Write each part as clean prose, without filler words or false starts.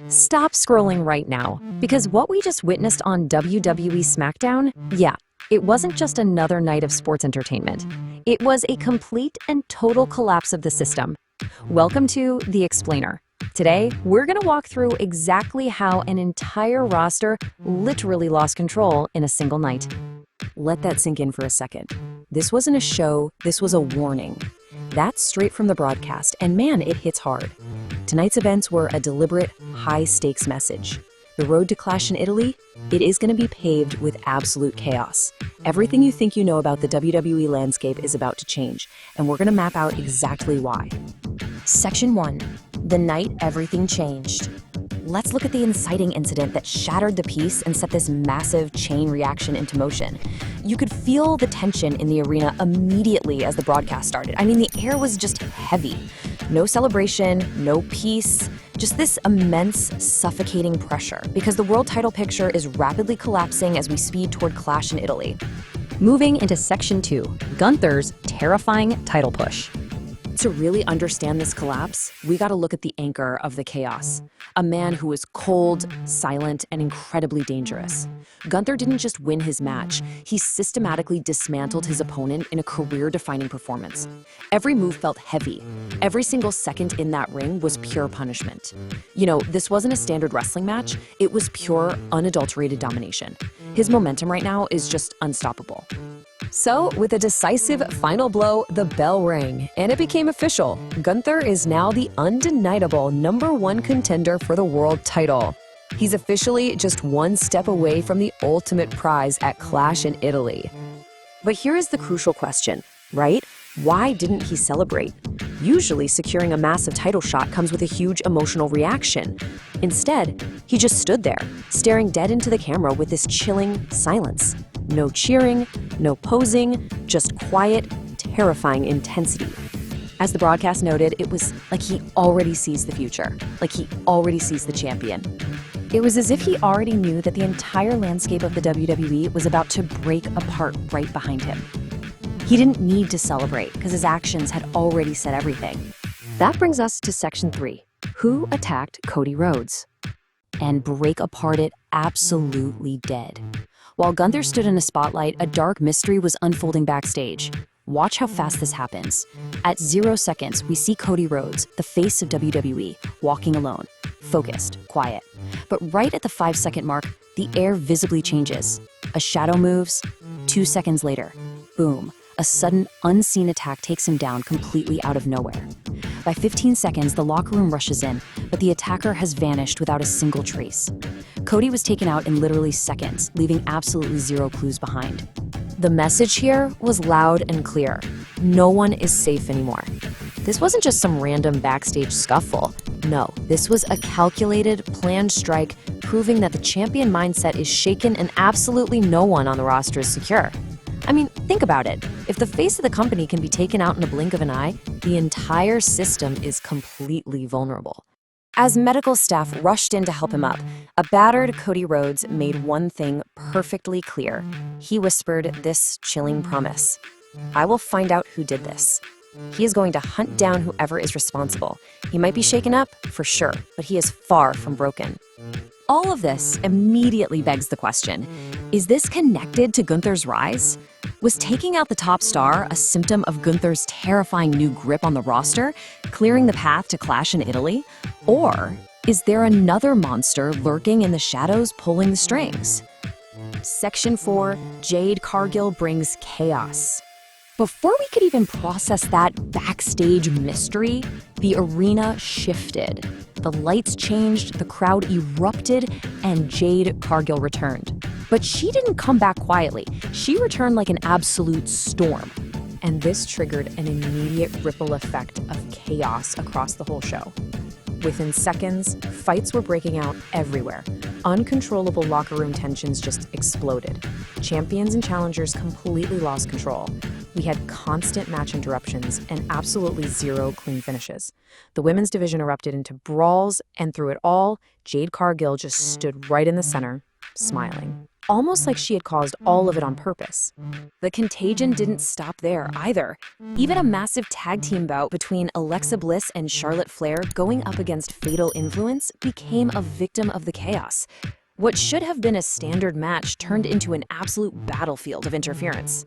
Stop scrolling right now, because what we just witnessed on WWE SmackDown, yeah, it wasn't just another night of sports entertainment. It was a complete and total collapse of the system. Welcome to The Explainer. Today, we're going to walk through exactly how an entire roster literally lost control in a single night. Let that sink in for a second. This wasn't a show, this was a warning. That's straight from the broadcast, and man, it hits hard. Tonight's events were a deliberate, high-stakes message. The road to Clash in Italy, it is going to be paved with absolute chaos. Everything you think you know about the WWE landscape is about to change, and we're going to map out exactly why. Section 1. The night everything changed. Let's look at the inciting incident that shattered the peace and set this massive chain reaction into motion. You could feel the tension in the arena immediately as the broadcast started. I mean, the air was just heavy. No celebration, no peace, just this immense, suffocating pressure, because the world title picture is rapidly collapsing as we speed toward Clash in Italy. Moving into Section 2, Gunther's terrifying title push. To really understand this collapse, we gotta look at the anchor of the chaos. A man who was cold, silent, and incredibly dangerous. Gunther didn't just win his match, he systematically dismantled his opponent in a career-defining performance. Every move felt heavy. Every single second in that ring was pure punishment. You know, this wasn't a standard wrestling match, it was pure, unadulterated domination. His momentum right now is just unstoppable. So, with a decisive final blow, the bell rang, and it became official. Gunther is now the undeniable #1 contender for the world title. He's officially just one step away from the ultimate prize at Clash in Italy. But here is the crucial question, right? Why didn't he celebrate? Usually, securing a massive title shot comes with a huge emotional reaction. Instead, he just stood there, staring dead into the camera with this chilling silence. No cheering, no posing, just quiet, terrifying intensity. As the broadcast noted, it was like he already sees the future, like he already sees the champion. It was as if he already knew that the entire landscape of the WWE was about to break apart right behind him. He didn't need to celebrate because his actions had already said everything. That brings us to Section 3. Who attacked Cody Rhodes? And break apart it absolutely dead. While Gunther stood in a spotlight, a dark mystery was unfolding backstage. Watch how fast this happens. At 0 seconds, we see Cody Rhodes, the face of WWE, walking alone, focused, quiet. But right at the 5-second mark, the air visibly changes. A shadow moves. 2 seconds later, boom, a sudden, unseen attack takes him down completely out of nowhere. By 15 seconds, the locker room rushes in, but the attacker has vanished without a single trace. Cody was taken out in literally seconds, leaving absolutely zero clues behind. The message here was loud and clear. No one is safe anymore. This wasn't just some random backstage scuffle. No, this was a calculated, planned strike, proving that the champion mindset is shaken and absolutely no one on the roster is secure. I mean, think about it. If the face of the company can be taken out in a blink of an eye, the entire system is completely vulnerable. As medical staff rushed in to help him up, a battered Cody Rhodes made one thing perfectly clear. He whispered this chilling promise. I will find out who did this. He is going to hunt down whoever is responsible. He might be shaken up, for sure, but he is far from broken. All of this immediately begs the question, is this connected to Gunther's rise? Was taking out the top star a symptom of Gunther's terrifying new grip on the roster, clearing the path to Clash in Italy? Or is there another monster lurking in the shadows pulling the strings? Section 4, Jade Cargill brings chaos. Before we could even process that backstage mystery, the arena shifted. The lights changed, the crowd erupted, and Jade Cargill returned. But she didn't come back quietly. She returned like an absolute storm. And this triggered an immediate ripple effect of chaos across the whole show. Within seconds, fights were breaking out everywhere. Uncontrollable locker room tensions just exploded. Champions and challengers completely lost control. We had constant match interruptions and absolutely zero clean finishes. The women's division erupted into brawls, and through it all, Jade Cargill just stood right in the center, smiling. almost like she had caused all of it on purpose. The contagion didn't stop there either. Even a massive tag team bout between Alexa Bliss and Charlotte Flair going up against Fatal Influence became a victim of the chaos. What should have been a standard match turned into an absolute battlefield of interference.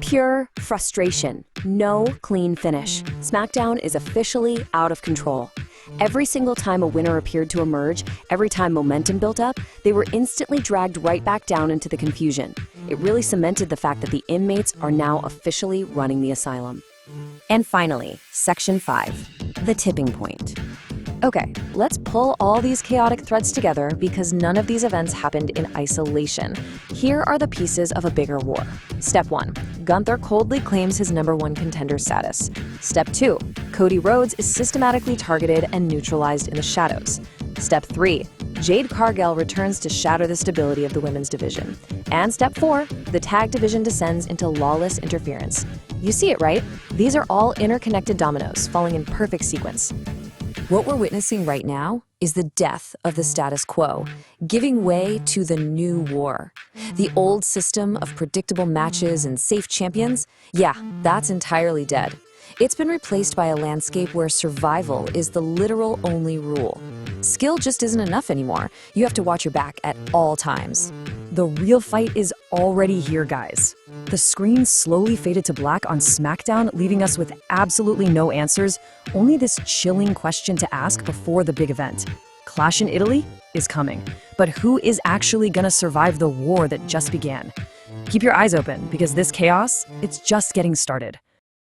Pure frustration. No clean finish. SmackDown is officially out of control. Every single time a winner appeared to emerge, every time momentum built up, they were instantly dragged right back down into the confusion. It really cemented the fact that the inmates are now officially running the asylum. And finally, Section 5, the tipping point. Okay, let's pull all these chaotic threads together because none of these events happened in isolation. Here are the pieces of a bigger war. Step 1. Gunther coldly claims his #1 contender status. Step 2. Cody Rhodes is systematically targeted and neutralized in the shadows. Step 3. Jade Cargill returns to shatter the stability of the women's division. And Step 4. The tag division descends into lawless interference. You see it, right? These are all interconnected dominoes falling in perfect sequence. What we're witnessing right now is the death of the status quo, giving way to the new war. The old system of predictable matches and safe champions, yeah, that's entirely dead. It's been replaced by a landscape where survival is the literal only rule. Skill just isn't enough anymore. You have to watch your back at all times. The real fight is already here, guys. The screen slowly faded to black on SmackDown, leaving us with absolutely no answers, only this chilling question to ask before the big event. Clash in Italy is coming, but who is actually gonna survive the war that just began? Keep your eyes open, because this chaos, it's just getting started.